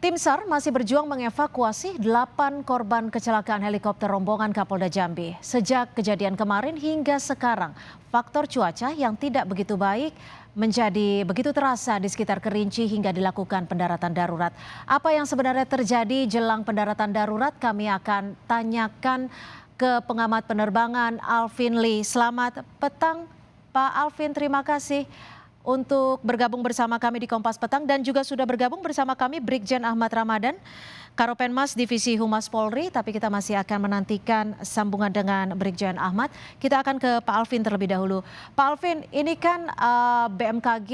Tim SAR masih berjuang mengevakuasi 8 korban kecelakaan helikopter rombongan Kapolda Jambi. Sejak kejadian kemarin hingga sekarang, faktor cuaca yang tidak begitu baik menjadi begitu terasa di sekitar Kerinci hingga dilakukan pendaratan darurat. Apa yang sebenarnya terjadi jelang pendaratan darurat kami akan tanyakan ke pengamat penerbangan Alvin Lee. Selamat petang Pak Alvin, terima kasih untuk bergabung bersama kami di Kompas Petang dan juga sudah bergabung bersama kami Brigjen Ahmad Ramadan, Karopenmas Divisi Humas Polri, tapi kita masih akan menantikan sambungan dengan Brigjen Ahmad. Kita akan ke Pak Alvin terlebih dahulu. Pak Alvin, ini kan BMKG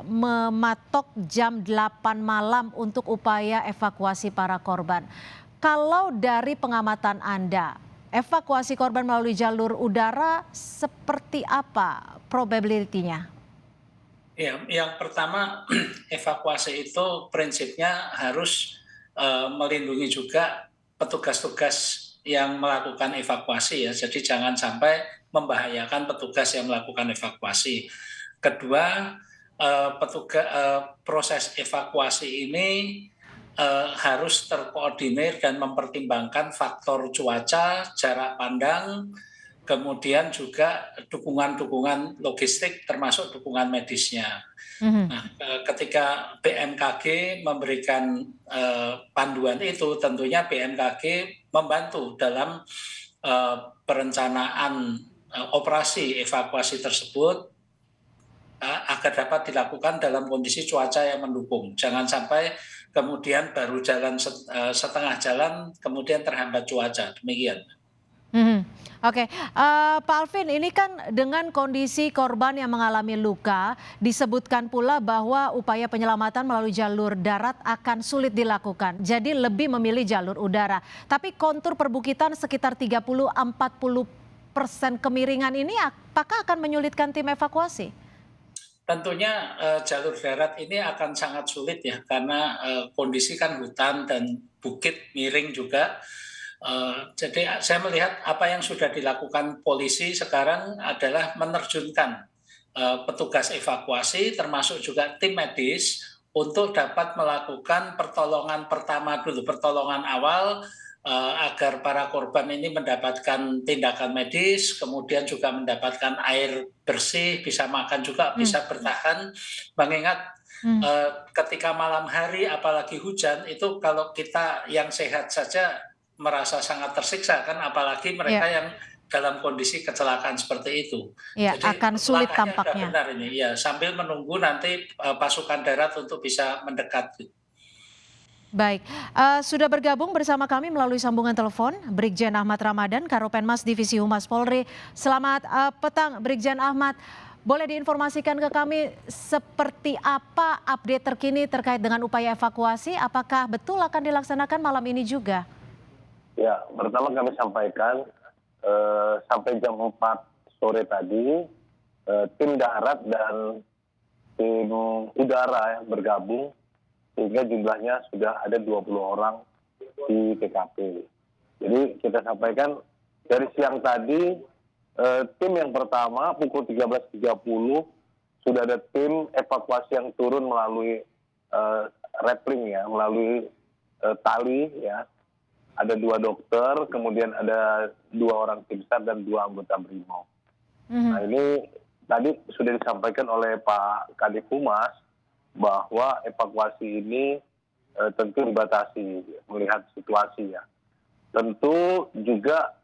mematok jam 8 malam untuk upaya evakuasi para korban. Kalau dari pengamatan Anda, evakuasi korban melalui jalur udara seperti apa probability-nya? Ya, yang pertama evakuasi itu prinsipnya harus melindungi juga petugas-tugas yang melakukan evakuasi ya. Jadi jangan sampai membahayakan petugas yang melakukan evakuasi. Kedua, proses evakuasi ini harus terkoordinir dan mempertimbangkan faktor cuaca, jarak pandang, kemudian juga dukungan-dukungan logistik termasuk dukungan medisnya. Mhm. Nah, ketika BMKG memberikan panduan itu, tentunya BMKG membantu dalam perencanaan operasi evakuasi tersebut agar dapat dilakukan dalam kondisi cuaca yang mendukung. Jangan sampai kemudian baru jalan setengah jalan kemudian terhambat cuaca. Demikian. Mhm. Oke, Pak Alvin, ini kan dengan kondisi korban yang mengalami luka, disebutkan pula bahwa upaya penyelamatan melalui jalur darat akan sulit dilakukan. Jadi lebih memilih jalur udara. Tapi kontur perbukitan sekitar 30-40% kemiringan ini apakah akan menyulitkan tim evakuasi? Tentunya jalur darat ini akan sangat sulit ya, karena kondisi kan hutan dan bukit miring juga. Jadi saya melihat apa yang sudah dilakukan polisi sekarang adalah menerjunkan petugas evakuasi termasuk juga tim medis untuk dapat melakukan pertolongan pertama dulu, pertolongan awal agar para korban ini mendapatkan tindakan medis, kemudian juga mendapatkan air bersih, bisa makan juga, Hmm. bisa bertahan. Mengingat Hmm. ketika malam hari apalagi hujan itu kalau kita yang sehat saja merasa sangat tersiksa kan, apalagi Ya, mereka yang dalam kondisi kecelakaan seperti itu. ya Jadi akan sulit langkahnya sudah tampaknya. benar ini ya, sambil menunggu nanti pasukan darat untuk bisa mendekat. Baik, sudah bergabung bersama kami melalui sambungan telepon Brigjen Ahmad Ramadan, Karopenmas Divisi Humas Polri. Selamat petang Brigjen Ahmad. Boleh diinformasikan ke kami seperti apa update terkini terkait dengan upaya evakuasi? Apakah betul akan dilaksanakan malam ini juga? Ya, pertama kami sampaikan sampai jam 4 sore tadi tim darat dan tim udara yang bergabung sehingga jumlahnya sudah ada 20 orang di TKP. Jadi kita sampaikan dari siang tadi tim yang pertama pukul 13.30 sudah ada tim evakuasi yang turun melalui rappling ya, melalui tali ya. Ada 2 dokter, kemudian ada 2 orang tim SAR dan 2 anggota BRIMOB. Nah Mhm. ini tadi sudah disampaikan oleh Pak Kadif Humas bahwa evakuasi ini tentu dibatasi melihat situasi ya. Tentu juga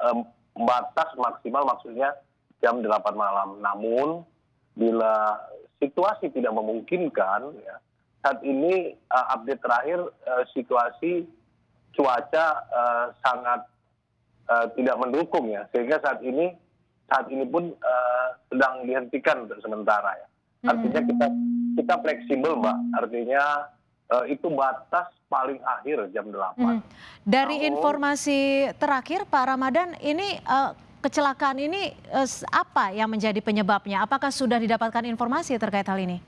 batas maksimal maksudnya jam 8 malam. Namun bila situasi tidak memungkinkan ya, saat ini update terakhir situasi cuaca sangat tidak mendukung ya, sehingga saat ini pun sedang dihentikan untuk sementara ya. Artinya kita fleksibel Mbak, artinya itu batas paling akhir jam 8. Mhm. Dari Namun informasi terakhir Pak Ramadan, ini kecelakaan ini apa yang menjadi penyebabnya? Apakah sudah didapatkan informasi terkait hal ini?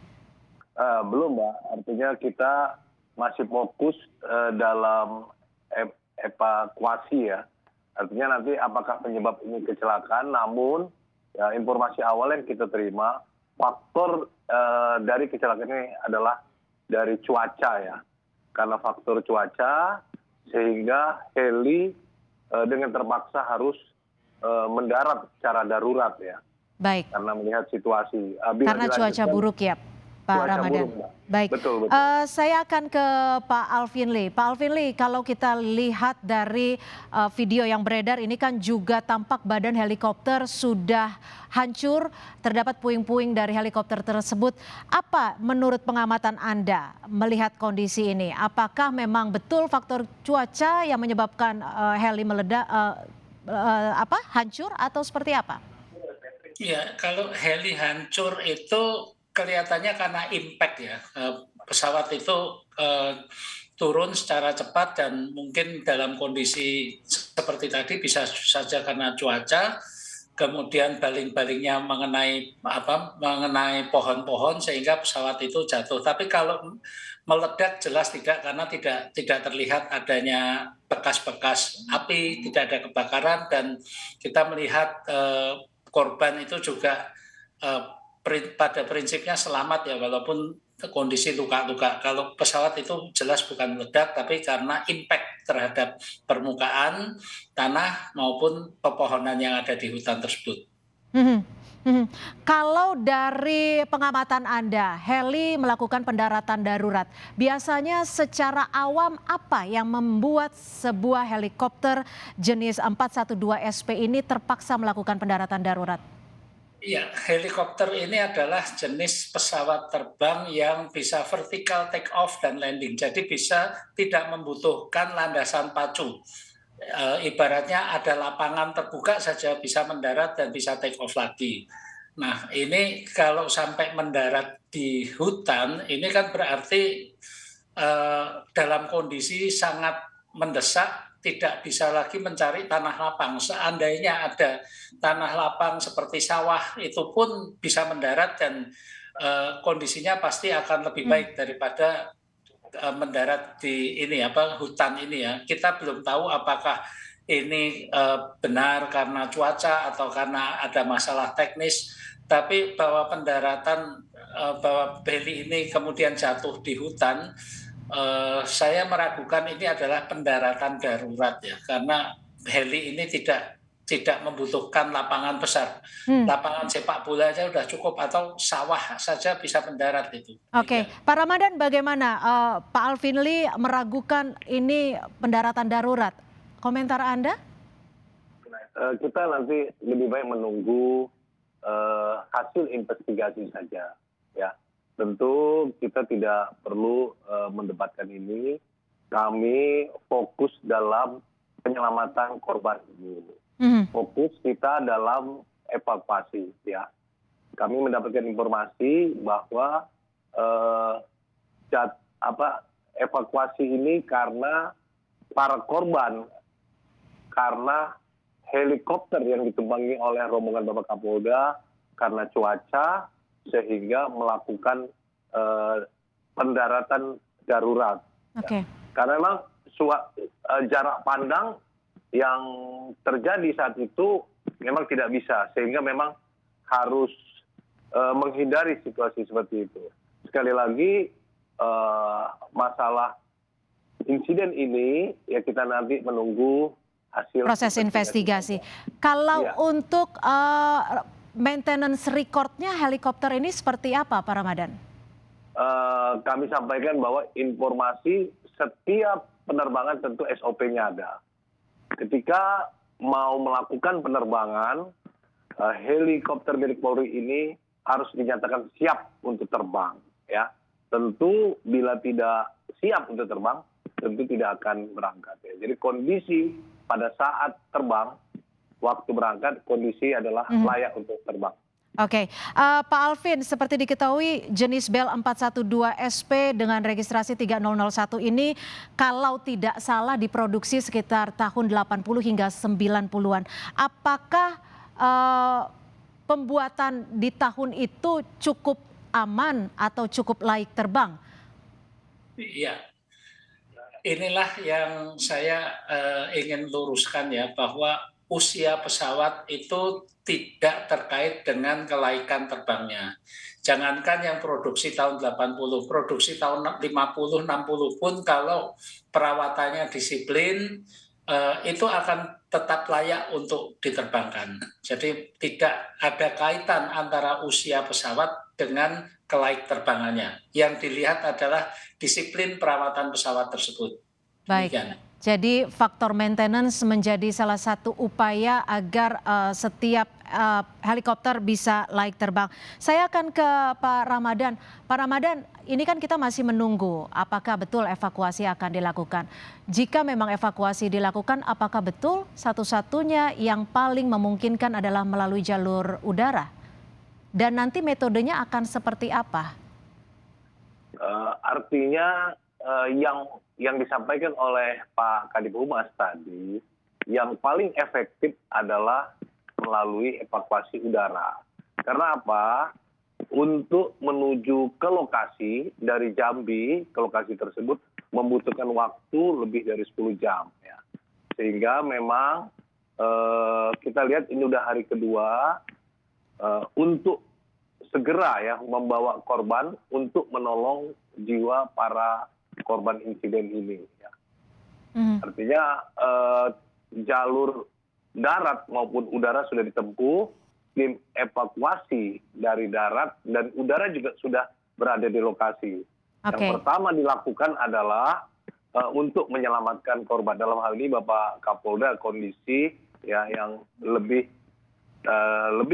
belum Mbak, artinya kita masih fokus dalam evakuasi ya. Artinya nanti apakah penyebab ini kecelakaan, namun ya, informasi awal yang kita terima, faktor dari kecelakaan ini adalah dari cuaca ya. karena faktor cuaca sehingga heli dengan terpaksa harus mendarat secara darurat ya. Baik. Karena melihat situasi. Karena cuaca buruk ya, Pak cuaca Ramadan. buruk, Mbak. Baik. Betul. Saya akan ke Pak Alvin Lee. Pak Alvin Lee, kalau kita lihat dari video yang beredar ini kan juga tampak badan helikopter sudah hancur, terdapat puing-puing dari helikopter tersebut. Apa menurut pengamatan Anda melihat kondisi ini? Apakah memang betul faktor cuaca yang menyebabkan heli meledak hancur atau seperti apa? Ya, kalau heli hancur itu kelihatannya karena impact ya. Pesawat itu turun secara cepat dan mungkin dalam kondisi seperti tadi bisa saja karena cuaca, kemudian baling-balingnya mengenai pohon-pohon sehingga pesawat itu jatuh. Tapi kalau meledak jelas tidak, karena tidak terlihat adanya bekas-bekas api, tidak ada kebakaran, dan kita melihat korban itu juga pada prinsipnya selamat ya, walaupun kondisi luka-luka. Kalau pesawat itu jelas bukan meledak, tapi karena impact terhadap permukaan tanah maupun pepohonan yang ada di hutan tersebut. Kalau dari pengamatan Anda, heli melakukan pendaratan darurat. Biasanya secara awam apa yang membuat sebuah helikopter jenis 412 SP ini terpaksa melakukan pendaratan darurat? Iya, helikopter ini adalah jenis pesawat terbang yang bisa vertical take off dan landing. Jadi bisa tidak membutuhkan landasan pacu. Ibaratnya ada lapangan terbuka saja bisa mendarat dan bisa take off lagi. Nah, ini kalau sampai mendarat di hutan, ini kan berarti dalam kondisi sangat mendesak, tidak bisa lagi mencari tanah lapang. Seandainya ada tanah lapang seperti sawah, itu pun bisa mendarat dan kondisinya pasti akan lebih baik daripada mendarat di hutan ini ya. Kita belum tahu apakah ini benar karena cuaca atau karena ada masalah teknis, tapi bahwa bahwa heli ini kemudian jatuh di hutan, saya meragukan ini adalah pendaratan darurat ya, karena heli ini tidak membutuhkan lapangan besar. Lapangan sepak bola aja udah cukup, atau sawah saja bisa mendarat itu. Oke, Pak Ramadan bagaimana? Pak Alvin Lee meragukan ini pendaratan darurat. Komentar Anda? Kita nanti lebih baik menunggu hasil investigasi saja. Ya, tentu kita tidak perlu mendebatkan ini. Kami fokus dalam penyelamatan korban ini. Fokus kita dalam evakuasi ya. Kami mendapatkan informasi bahwa evakuasi ini karena para korban, karena helikopter yang ditumpangi oleh rombongan Bapak Kapolda karena cuaca sehingga melakukan pendaratan darurat. Oke. Karena memang jarak pandang yang terjadi saat itu memang tidak bisa, sehingga memang harus menghindari situasi seperti itu. Sekali lagi masalah insiden ini ya kita nanti menunggu hasil proses investigasi. Kalau untuk maintenance recordnya helikopter ini seperti apa, Pak Ramadan? Kami sampaikan bahwa informasi setiap penerbangan tentu SOP-nya ada. Ketika mau melakukan penerbangan, helikopter milik Polri ini harus dinyatakan siap untuk terbang. Ya, tentu bila tidak siap untuk terbang, tentu tidak akan berangkat. Ya. Jadi kondisi pada saat terbang, waktu berangkat, kondisi adalah layak untuk terbang. Oke, Pak Alvin, seperti diketahui jenis Bell 412 SP dengan registrasi 3001 ini kalau tidak salah diproduksi sekitar tahun 80 hingga 90-an. Apakah pembuatan di tahun itu cukup aman atau cukup layak terbang? Iya, inilah yang saya ingin luruskan ya, bahwa usia pesawat itu tidak terkait dengan kelaikan terbangnya. Jangankan yang produksi tahun 80, produksi tahun 50, 60 pun kalau perawatannya disiplin, itu akan tetap layak untuk diterbangkan. Jadi tidak ada kaitan antara usia pesawat dengan kelaik terbangannya. Yang dilihat adalah disiplin perawatan pesawat tersebut. Baik, Demikian. jadi faktor maintenance menjadi salah satu upaya agar setiap helikopter bisa laik terbang. Saya akan ke Pak Ramadan. Pak Ramadan, ini kan kita masih menunggu apakah betul evakuasi akan dilakukan. Jika memang evakuasi dilakukan, apakah betul satu-satunya yang paling memungkinkan adalah melalui jalur udara? Dan nanti metodenya akan seperti apa? Artinya yang disampaikan oleh Pak Kadif Humas tadi, yang paling efektif adalah melalui evakuasi udara. Karena apa? Untuk menuju ke lokasi dari Jambi, ke lokasi tersebut membutuhkan waktu lebih dari 10 jam. Ya. Sehingga memang kita lihat ini udah hari kedua untuk segera ya membawa korban untuk menolong jiwa para korban insiden ini. Ya. Artinya jalur darat maupun udara sudah ditempuh, tim evakuasi dari darat dan udara juga sudah berada di lokasi. Yang pertama dilakukan adalah untuk menyelamatkan korban. Dalam hal ini Bapak Kapolda kondisi ya yang lebih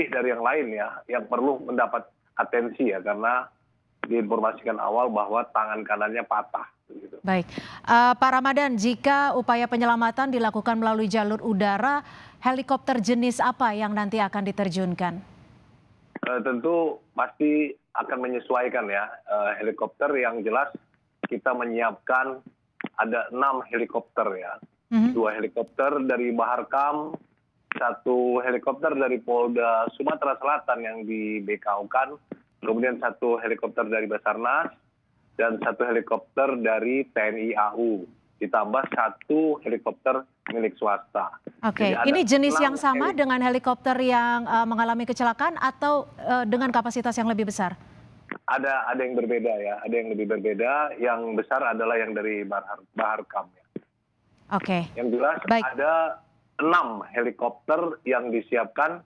dari yang lain ya, yang perlu mendapat atensi ya, karena diinformasikan awal bahwa tangan kanannya patah. Gitu. Baik, Pak Ramadan, jika upaya penyelamatan dilakukan melalui jalur udara, helikopter jenis apa yang nanti akan diterjunkan? Tentu pasti akan menyesuaikan ya, helikopter yang jelas kita menyiapkan ada 6 helikopter ya, 2 helikopter dari Baharkam, 1 helikopter dari Polda Sumatera Selatan yang di BKO-kan, kemudian 1 helikopter dari Basarnas, dan 1 helikopter dari TNI AU, ditambah 1 helikopter milik swasta. Oke, ini jenis yang sama dengan helikopter yang mengalami kecelakaan atau dengan kapasitas yang lebih besar? Ada yang berbeda ya, ada yang lebih berbeda. Yang besar adalah yang dari Baharkam. Ya. Oke. Yang jelas ada 6 helikopter yang disiapkan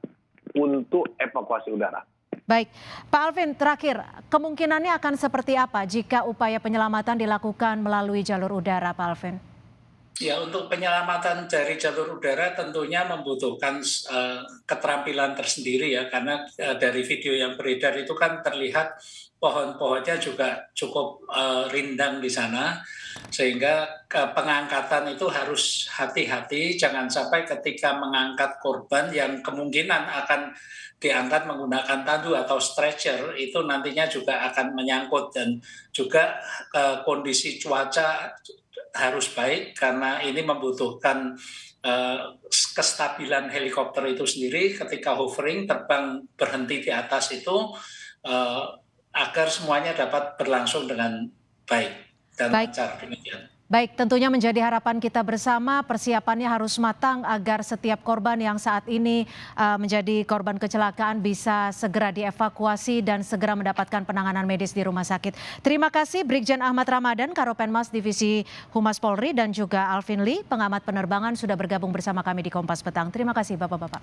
untuk evakuasi udara. Baik, Pak Alvin, terakhir, kemungkinannya akan seperti apa jika upaya penyelamatan dilakukan melalui jalur udara, Pak Alvin? Ya, untuk penyelamatan dari jalur udara tentunya membutuhkan keterampilan tersendiri ya, karena dari video yang beredar itu kan terlihat pohon-pohonnya juga cukup rindang di sana, sehingga pengangkatan itu harus hati-hati, jangan sampai ketika mengangkat korban yang kemungkinan akan diangkat menggunakan tandu atau stretcher, itu nantinya juga akan menyangkut, dan juga kondisi cuaca harus baik karena ini membutuhkan kestabilan helikopter itu sendiri ketika hovering, terbang berhenti di atas itu, agar semuanya dapat berlangsung dengan baik dan lancar. Demikian. Baik, tentunya menjadi harapan kita bersama, persiapannya harus matang agar setiap korban yang saat ini menjadi korban kecelakaan bisa segera dievakuasi dan segera mendapatkan penanganan medis di rumah sakit. Terima kasih Brigjen Ahmad Ramadan, Karopenmas Divisi Humas Polri, dan juga Alvin Lee, pengamat penerbangan, sudah bergabung bersama kami di Kompas Petang. Terima kasih Bapak-Bapak.